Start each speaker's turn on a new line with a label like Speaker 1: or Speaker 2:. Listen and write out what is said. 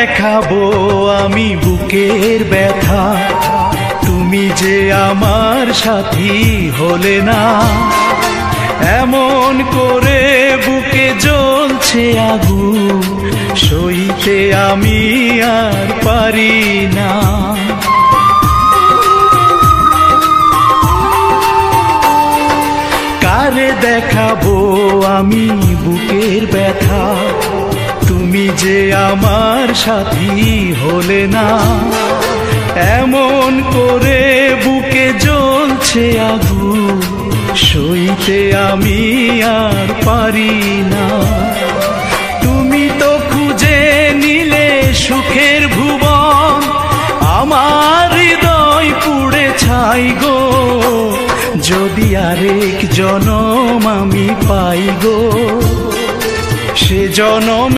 Speaker 1: দেখাবো আমি বুকের ব্যথা, তুমি যে আমার সাথী হলে না। এমন করে বুকে জ্বলছে আগুন, সইতে আমি আর পারি না। কারে দেখাবো আমি বুকের ব্যথা, তুমি যে আমার সাথী হলে না। এমন করে বুকে জ্বলছে আগুন, সইতে আমি আর পারি না। তুমি তো খুঁজে নিলে সুখের ভুবন, আমার হৃদয় পুড়ে ছাই গো। যদি আরেক জনম আমি পাই গো, সে জনম